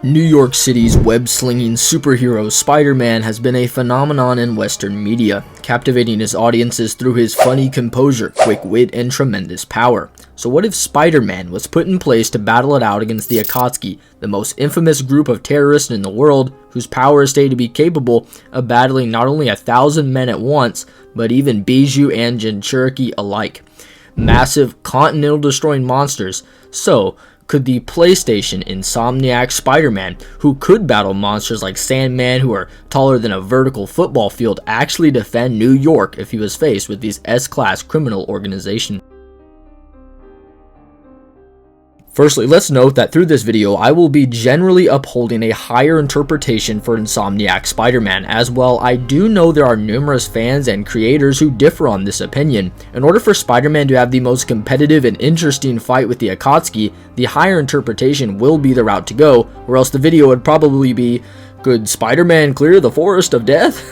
New York City's web-slinging superhero Spiderman has been a phenomenon in Western media, captivating his audiences through his funny composure, quick wit, and tremendous power. So what if Spiderman was put in place to battle it out against the Akatsuki, the most infamous group of terrorists in the world, whose power is stated to be capable of battling not only 1,000 men at once, but even Bijou and Jinchuriki alike. Massive, continental-destroying monsters. So, could the PlayStation Insomiac Spiderman, who could battle monsters like Sandman who are taller than a vertical football field, actually defend New York if he was faced with these S-class criminal organizations? Firstly, let's note that through this video, I will be generally upholding a higher interpretation for Insomiac Spider-Man. As well, I do know there are numerous fans and creators who differ on this opinion. In order for Spider-Man to have the most competitive and interesting fight with the Akatsuki, the higher interpretation will be the route to go, or else the video would probably be, could Spider-Man clear the forest of death?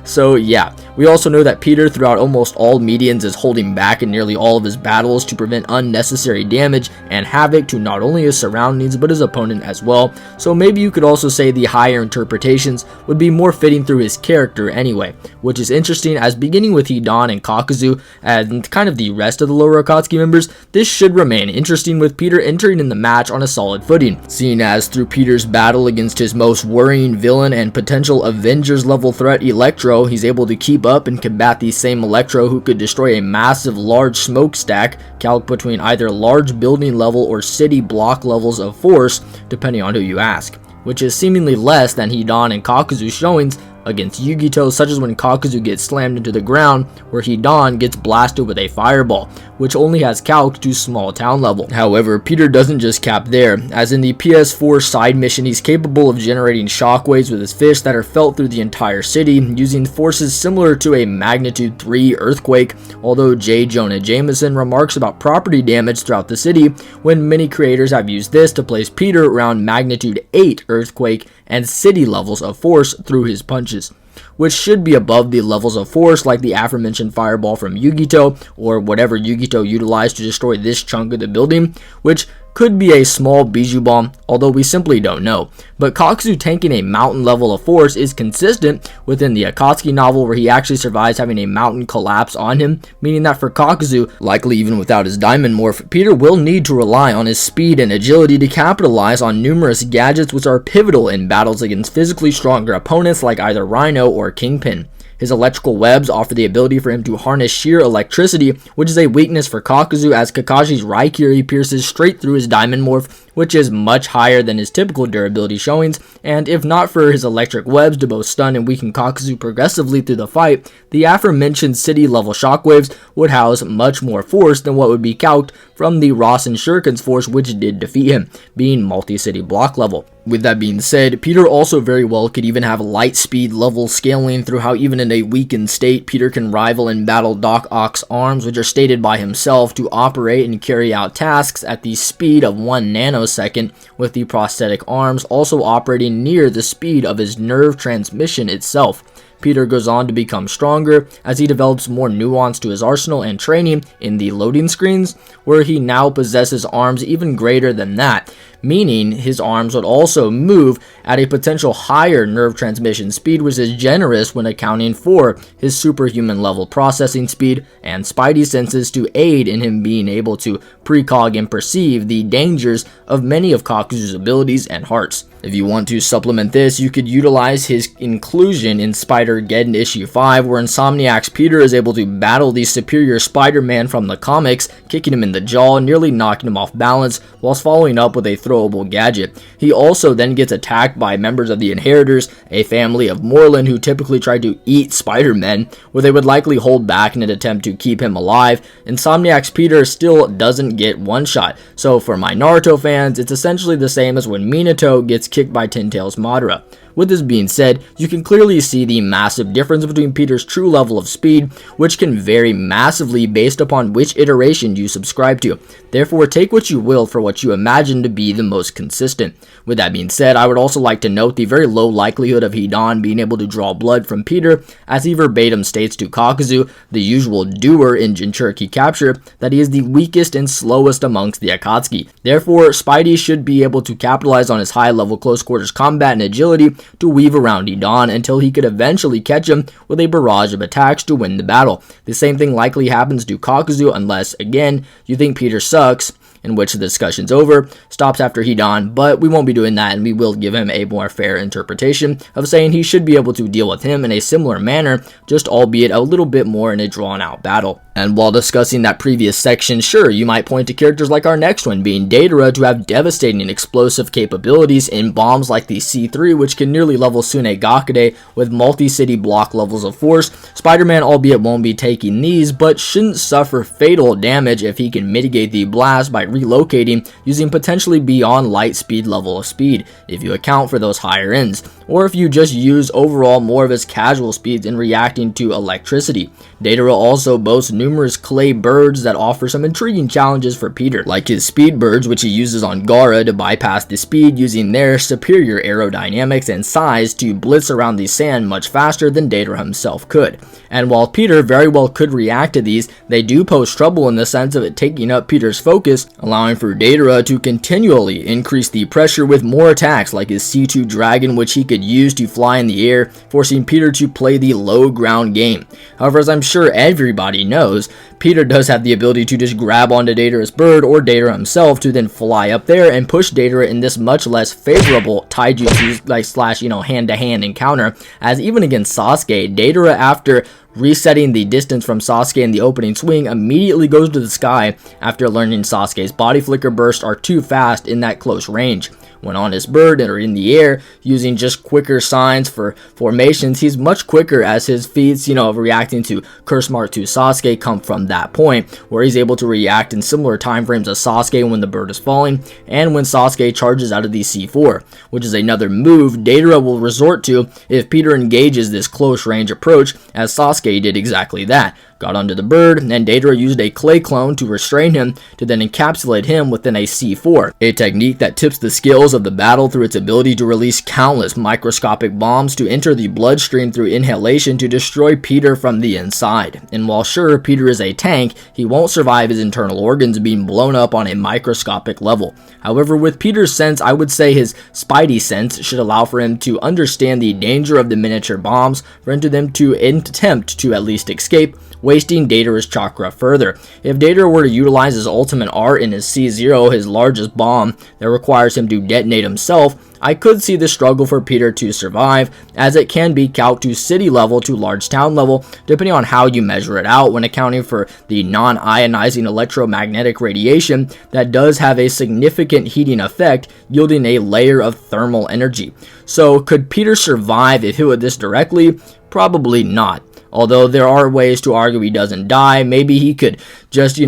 So yeah, we also know that Peter throughout almost all medians is holding back in nearly all of his battles to prevent unnecessary damage and havoc to not only his surroundings but his opponent as well, so maybe you could also say the higher interpretations would be more fitting through his character anyway, which is interesting as beginning with Hidan and Kakuzu and kind of the rest of the lower Akatsuki members, this should remain interesting with Peter entering in the match on a solid footing, seeing as through Peter's battle against his most worrying villain and potential Avengers level threat Electro, he's able to keep up and combat the same Electro who could destroy a massive large smokestack, calc between either large building level or city block levels of force, depending on who you ask, which is seemingly less than Hidan and Kakuzu's showings against Yugito, such as when Kakuzu gets slammed into the ground, where Hidan gets blasted with a fireball, which only has calc to small town level. However, Peter doesn't just cap there, as in the PS4 side mission he's capable of generating shockwaves with his fist that are felt through the entire city, using forces similar to a magnitude 3 earthquake, although J. Jonah Jameson remarks about property damage throughout the city, when many creators have used this to place Peter around magnitude 8 earthquake and city levels of force through his punches, which should be above the levels of force like the aforementioned fireball from Yugito, or whatever Yugito utilized to destroy this chunk of the building, which could be a small Bijou bomb, although we simply don't know. But Kakuzu tanking a mountain level of force is consistent within the Akatsuki novel, where he actually survives having a mountain collapse on him, meaning that for Kakuzu, likely even without his diamond morph, Peter will need to rely on his speed and agility to capitalize on numerous gadgets which are pivotal in battles against physically stronger opponents like either Rhino or Kingpin. His electrical webs offer the ability for him to harness sheer electricity, which is a weakness for Kakuzu, as Kakashi's Raikiri pierces straight through his diamond morph, which is much higher than his typical durability showings, and if not for his electric webs to both stun and weaken Kakuzu progressively through the fight, the aforementioned city level shockwaves would house much more force than what would be calced from the Rasen Shuriken's force, which did defeat him, being multi-city block level. With that being said, Peter also very well could even have light speed level scaling through how even in a weakened state, Peter can rival in battle Doc Ock's arms, which are stated by himself to operate and carry out tasks at the speed of 1 nanosecond, with the prosthetic arms also operating near the speed of his nerve transmission itself. Peter goes on to become stronger as he develops more nuance to his arsenal and training in the loading screens, where he now possesses arms even greater than that, meaning his arms would also move at a potential higher nerve transmission speed, which is generous when accounting for his superhuman level processing speed and spidey senses to aid in him being able to precog and perceive the dangers of many of Kakuzu's abilities and hearts. If you want to supplement this, you could utilize his inclusion in Spider-Geddon issue 5, where Insomniac's Peter is able to battle the superior Spider-Man from the comics, kicking him in the jaw, nearly knocking him off balance, whilst following up with a throwable gadget. He also then gets attacked by members of the Inheritors, a family of Moreland who typically try to eat Spider-Man, where they would likely hold back in an attempt to keep him alive. Insomniac's Peter still doesn't get one shot, so for my Naruto fans, it's essentially the same as when Minato gets kicked by Ten Tails Madara. With this being said, you can clearly see the massive difference between Peter's true level of speed, which can vary massively based upon which iteration you subscribe to. Therefore, take what you will for what you imagine to be the most consistent. With that being said, I would also like to note the very low likelihood of Hidan being able to draw blood from Peter, as he verbatim states to Kakuzu, the usual doer in Jinchuriki capture, that he is the weakest and slowest amongst the Akatsuki. Therefore, Spidey should be able to capitalize on his high level close quarters combat and agility to weave around Hidan until he could eventually catch him with a barrage of attacks to win the battle. The same thing likely happens to Kakuzu unless, again, you think Peter sucks, in which the discussion's over, stops after Hidan, but we won't be doing that, and we will give him a more fair interpretation of saying he should be able to deal with him in a similar manner, just albeit a little bit more in a drawn out battle. And while discussing that previous section, sure, you might point to characters like our next one, being Deidara, to have devastating explosive capabilities in bombs like the C3, which can nearly level Sunegakure with multi-city block levels of force. Spider-Man, albeit, won't be taking these, but shouldn't suffer fatal damage if he can mitigate the blast by relocating using potentially beyond light speed level of speed, if you account for those higher ends, or if you just use overall more of his casual speeds in reacting to electricity. Deidara also boasts numerous clay birds that offer some intriguing challenges for Peter, like his speed birds, which he uses on Gaara to bypass the speed using their superior aerodynamics and size to blitz around the sand much faster than Deidara himself could. And while Peter very well could react to these, they do pose trouble in the sense of it taking up Peter's focus, allowing for Deidara to continually increase the pressure with more attacks like his C2 Dragon, which he could use to fly in the air, forcing Peter to play the low ground game. However, as I'm sure everybody knows, Peter does have the ability to just grab onto Deidara's bird or Deidara himself to then fly up there and push Deidara in this much less favorable taijutsu slash hand-to-hand encounter, as even against Sasuke, Deidara, after resetting the distance from Sasuke in the opening swing, immediately goes to the sky after learning Sasuke's body flicker bursts are too fast in that close range. When on his bird or in the air, using just quicker signs for formations, he's much quicker, as his feats, of reacting to Curse Mark to Sasuke come from that point, where he's able to react in similar time frames as Sasuke when the bird is falling, and when Sasuke charges out of the C4, which is another move Deidara will resort to if Peter engages this close range approach, as Sasuke did exactly that. Got onto the bird, and Deidara used a clay clone to restrain him to then encapsulate him within a C4, a technique that tips the scales of the battle through its ability to release countless microscopic bombs to enter the bloodstream through inhalation to destroy Peter from the inside. And while sure, Peter is a tank, he won't survive his internal organs being blown up on a microscopic level. However, with Peter's sense, I would say his Spidey sense should allow for him to understand the danger of the miniature bombs, for them to attempt to at least escape, wasting Deidara's chakra further. If Deidara were to utilize his ultimate art in his C0, his largest bomb that requires him to detonate himself, I could see the struggle for Peter to survive, as it can be calced to city level to large town level, depending on how you measure it out, when accounting for the non-ionizing electromagnetic radiation that does have a significant heating effect, yielding a layer of thermal energy. So could Peter survive if hit with this directly? Probably not. Although there are ways to argue he doesn't die. Maybe he could just,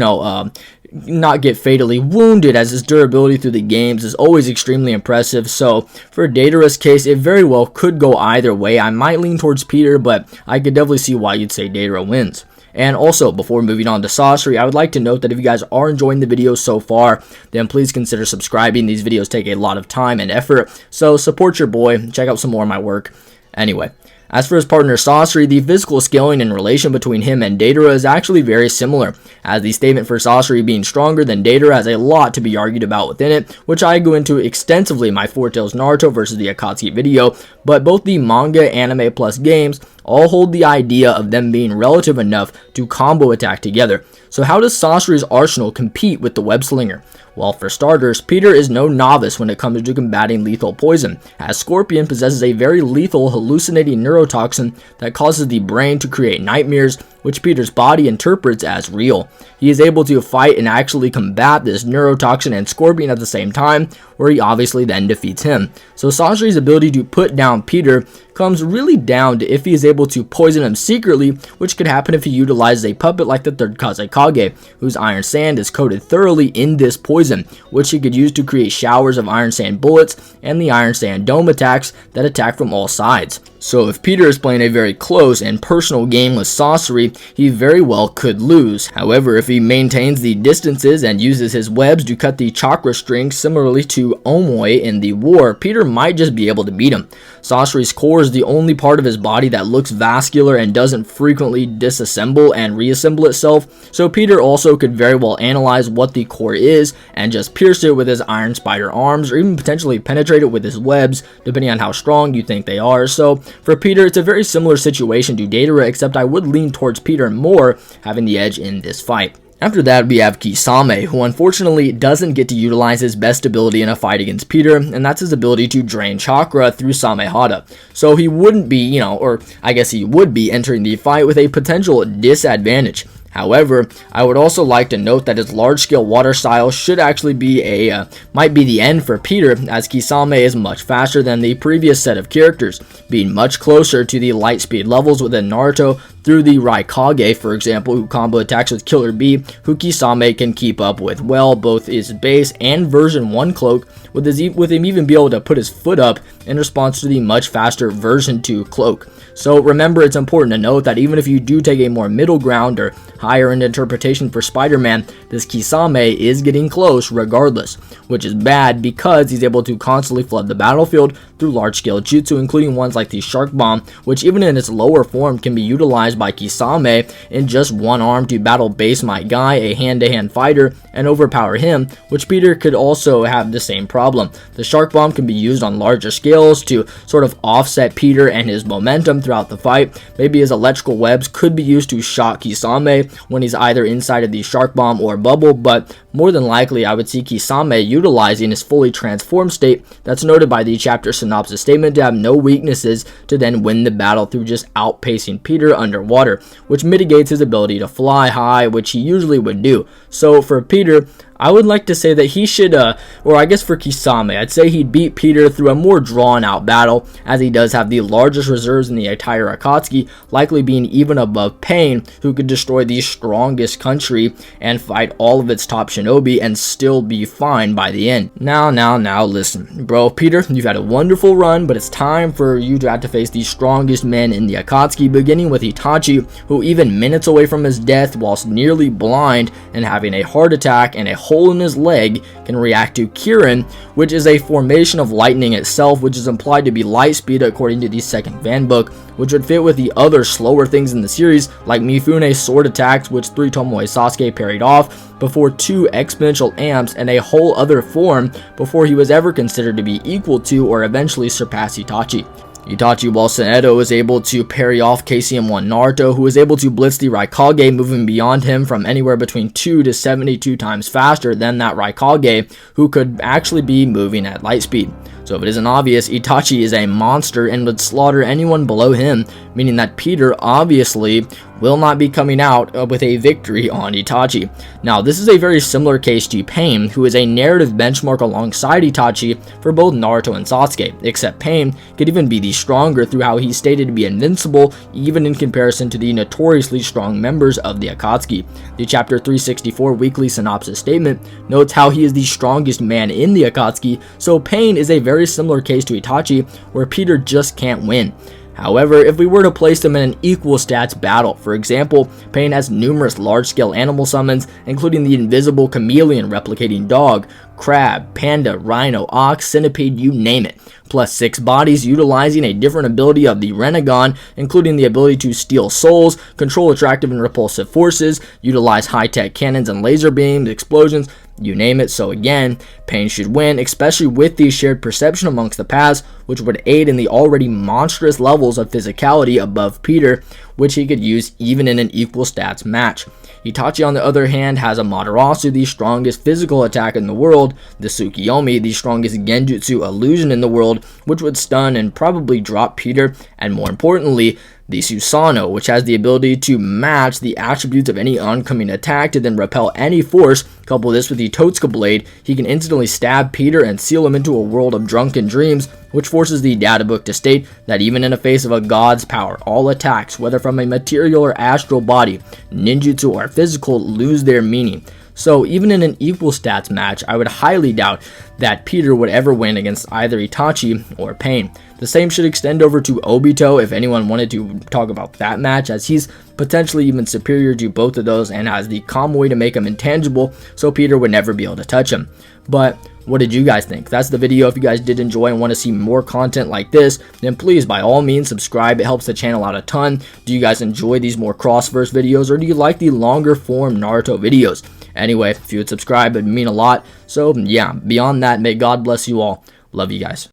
not get fatally wounded, as his durability through the games is always extremely impressive. So for Deidara's case, it very well could go either way. I might lean towards Peter, but I could definitely see why you'd say Deidara wins. And also, before moving on to Sasori, I would like to note that if you guys are enjoying the video so far, then please consider subscribing. These videos take a lot of time and effort, so support your boy. Check out some more of my work. Anyway, as for his partner Sasori, the physical scaling and relation between him and Deidara is actually very similar, as the statement for Sasori being stronger than Deidara has a lot to be argued about within it, which I go into extensively in my Four Tails Naruto versus the Akatsuki video, but both the manga, anime, plus games all hold the idea of them being relative enough to combo attack together. So how does Sasori's arsenal compete with the web slinger? Well, for starters, Peter is no novice when it comes to combating lethal poison, as Scorpion possesses a very lethal hallucinating neurotoxin that causes the brain to create nightmares, which Peter's body interprets as real. He is able to fight and actually combat this neurotoxin and Scorpion at the same time, where he obviously then defeats him. So Sasori's ability to put down Peter comes really down to if he is able able to poison him secretly, which could happen if he utilizes a puppet like the third Kazekage, whose iron sand is coated thoroughly in this poison, which he could use to create showers of iron sand bullets and the iron sand dome attacks that attack from all sides. So if Peter is playing a very close and personal game with Sasori, he very well could lose. However, if he maintains the distances and uses his webs to cut the chakra strings similarly to Omoi in the war, Peter might just be able to beat him. Sasori's core is the only part of his body that looks vascular and doesn't frequently disassemble and reassemble itself, so Peter also could very well analyze what the core is and just pierce it with his iron spider arms, or even potentially penetrate it with his webs, depending on how strong you think they are. So for Peter, it's a very similar situation to Deidara, except I would lean towards Peter more, having the edge in this fight. After that, we have Kisame, who unfortunately doesn't get to utilize his best ability in a fight against Peter, and that's his ability to drain chakra through Samehada. So he wouldn't be, or I guess he would be entering the fight with a potential disadvantage. However, I would also like to note that his large-scale water style should actually be might be the end for Peter, as Kisame is much faster than the previous set of characters, being much closer to the light speed levels within Naruto through the Raikage, for example, who combo attacks with Killer Bee, who Kisame can keep up with well, both his base and version 1 cloak, with him even be able to put his foot up in response to the much faster version 2 cloak. So remember, it's important to note that even if you do take a more middle ground or higher end interpretation for Spider-Man, this Kisame is getting close regardless, which is bad because he's able to constantly flood the battlefield through large-scale jutsu, including ones like the Shark Bomb, which even in its lower form can be utilized by Kisame in just one arm to battle Base Might Guy, a hand-to-hand fighter, and overpower him, which Peter could also have the same problem. The Shark Bomb can be used on larger scales to sort of offset Peter and his momentum throughout the fight. Maybe his electrical webs could be used to shock Kisame when he's either inside of the Shark Bomb or bubble, but more than likely I would see Kisame utilizing his fully transformed state that's noted by the chapter synopsis statement to have no weaknesses to then win the battle through just outpacing Peter underwater, which mitigates his ability to fly high, which he usually would do. So for Peter, I would like to say that he should, or I guess for Kisame, I'd say he'd beat Peter through a more drawn-out battle, as he does have the largest reserves in the entire Akatsuki, likely being even above Pain, who could destroy the strongest country and fight all of its top shinobi and still be fine by the end. Now, listen. Bro, Peter, you've had a wonderful run, but it's time for you to have to face the strongest men in the Akatsuki, beginning with Itachi, who even minutes away from his death whilst nearly blind and having a heart attack and a hole in his leg, can react to Kirin, which is a formation of lightning itself, which is implied to be light speed according to the second fan book, which would fit with the other slower things in the series like Mifune's sword attacks, which 3 Tomoe Sasuke parried off before 2 exponential amps and a whole other form before he was ever considered to be equal to or eventually surpass Itachi. Itachi, while Seneto is able to parry off KCM1 Naruto, who is able to blitz the Raikage, moving beyond him from anywhere between 2 to 72 times faster than that Raikage, who could actually be moving at light speed. So if it isn't obvious, Itachi is a monster and would slaughter anyone below him, meaning that Peter obviously will not be coming out with a victory on Itachi. Now, this is a very similar case to Pain, who is a narrative benchmark alongside Itachi for both Naruto and Sasuke, except Pain could even be the stronger through how he's stated to be invincible, even in comparison to the notoriously strong members of the Akatsuki. The chapter 364 weekly synopsis statement notes how he is the strongest man in the Akatsuki, so Pain is a very similar case to Itachi, where Peter just can't win. However, if we were to place them in an equal stats battle, for example, Pain has numerous large-scale animal summons, including the invisible chameleon replicating dog, crab, panda, rhino, ox, centipede, you name it, plus 6 bodies utilizing a different ability of the Renegon, including the ability to steal souls, control attractive and repulsive forces, utilize high-tech cannons and laser beams, explosions, you name it. So again, Pain should win, especially with the shared perception amongst the paths, which would aid in the already monstrous levels of physicality above Peter, which he could use even in an equal stats match. Itachi, on the other hand, has Amaterasu, the strongest physical attack in the world, the Tsukiyomi, the strongest genjutsu illusion in the world, which would stun and probably drop Peter, and more importantly, the Susanoo, which has the ability to match the attributes of any oncoming attack to then repel any force. Couple this with the Totsuka blade, he can instantly stab Peter and seal him into a world of drunken dreams, which forces the databook to state that even in the face of a god's power, all attacks, whether from a material or astral body, ninjutsu or physical, lose their meaning. So even in an equal stats match, I would highly doubt that Peter would ever win against either Itachi or Pain. The same should extend over to Obito if anyone wanted to talk about that match, as he's potentially even superior to both of those and has the calm way to make him intangible, so Peter would never be able to touch him. But what did you guys think? That's the video. If you guys did enjoy and want to see more content like this, then please by all means subscribe. It helps the channel out a ton. Do you guys enjoy these more crossverse videos, or do you like the longer form Naruto videos? Anyway, if you would subscribe, it would mean a lot. So yeah, beyond that, may God bless you all. Love you guys.